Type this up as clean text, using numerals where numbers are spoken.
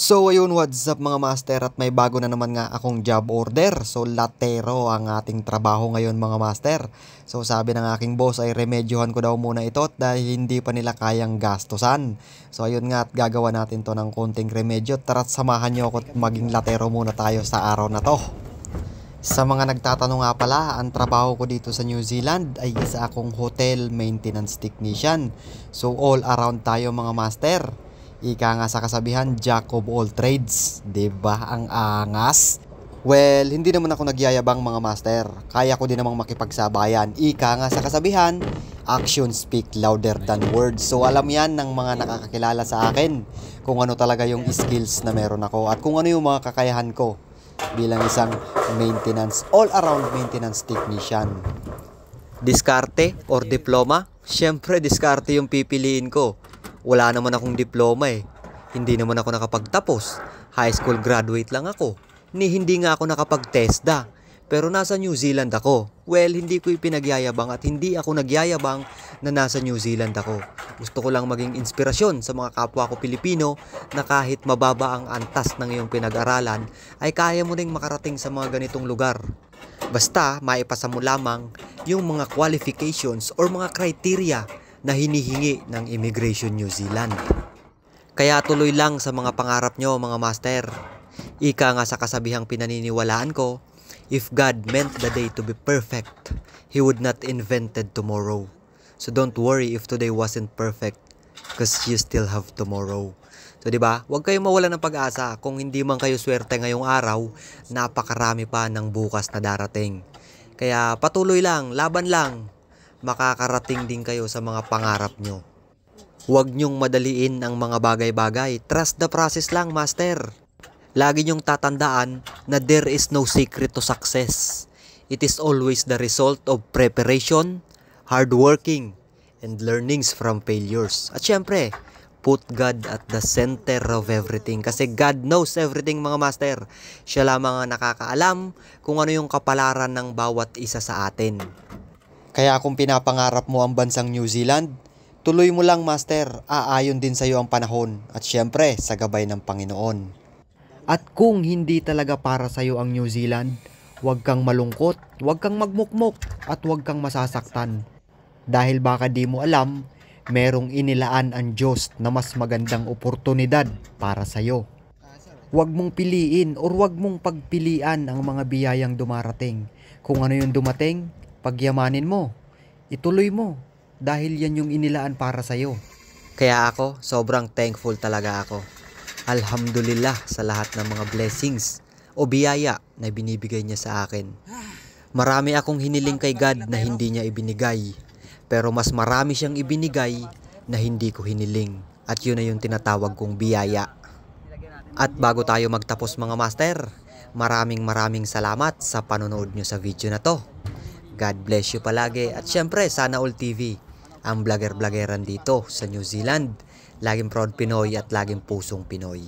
So ayun, what's up mga master, at may bago na naman nga akong job order. So latero ang ating trabaho ngayon mga master. So sabi ng aking boss ay remedyohan ko daw muna ito dahil hindi pa nila kayang gastusan. So ayun nga, at gagawa natin to ng konting remedyo. Tara't samahan nyo ako at maging latero muna tayo sa araw na to. Sa mga nagtatanong nga pala, ang trabaho ko dito sa New Zealand ay isa akong hotel maintenance technician. So all around tayo mga master. Ika nga sa kasabihan, jack of all trades. Diba ang angas? Well, hindi naman ako nagyayabang mga master. Kaya ko din namang makipagsabayan. Ika nga sa kasabihan, actions speak louder than words. So alam yan ng mga nakakakilala sa akin kung ano talaga yung skills na meron ako at kung ano yung mga kakayahan ko bilang isang maintenance, all-around maintenance technician. Diskarte or diploma? Siyempre, diskarte yung pipiliin ko. Wala naman akong diploma eh. Hindi naman ako nakapagtapos. High school graduate lang ako. Hindi nga ako nakapag-TESDA. Pero nasa New Zealand ako. Well, hindi ko ipinagyayabang at hindi ako nagyayabang na nasa New Zealand ako. Gusto ko lang maging inspirasyon sa mga kapwa ko Pilipino na kahit mababa ang antas ng iyong pinag-aralan ay kaya mo ring makarating sa mga ganitong lugar. Basta maipasa mo lamang yung mga qualifications or mga criteria na hinihingi ng Immigration New Zealand. Kaya tuloy lang sa mga pangarap nyo mga master. Ika nga sa kasabihang pinaniniwalaan ko, if God meant the day to be perfect, He would not invented tomorrow. So don't worry if today wasn't perfect, because you still have tomorrow. So diba, huwag kayong mawala ng pag-asa. Kung hindi man kayo swerte ngayong araw, napakarami pa ng bukas na darating. Kaya patuloy lang, laban lang. Makakarating din kayo sa mga pangarap nyo. Huwag nyong madaliin ang mga bagay-bagay. Trust the process lang, master. Lagi nyong tatandaan na there is no secret to success. It is always the result of preparation, hard working, and learnings from failures. At syempre, put God at the center of everything. Kasi God knows everything mga master. Siya lamang ang nakakaalam kung ano yung kapalaran ng bawat isa sa atin. Kaya kung pinapangarap mo ang bansang New Zealand, tuloy mo lang master, aayon din sa iyo ang panahon at syempre sa gabay ng Panginoon. At kung hindi talaga para sa iyo ang New Zealand, huwag kang malungkot, huwag kang magmukmok at huwag kang masasaktan. Dahil baka di mo alam, merong inilaan ang Diyos na mas magandang oportunidad para sa iyo. Huwag mong piliin or huwag mong pagpilian ang mga biyayang dumarating. Kung ano yung dumating, pagyamanin mo, ituloy mo, dahil yan yung inilaan para sa'yo. Kaya ako, sobrang thankful talaga ako. Alhamdulillah sa lahat ng mga blessings o biyaya na binibigay niya sa akin. Marami akong hiniling kay God na hindi niya ibinigay, pero mas marami siyang ibinigay na hindi ko hiniling. At yun na yung tinatawag kong biyaya. At bago tayo magtapos mga master, maraming salamat sa panonood nyo sa video na to. God bless you palagi at syempre Sana All TV, ang vlogger-vloggeran dito sa New Zealand. Laging proud Pinoy at laging pusong Pinoy.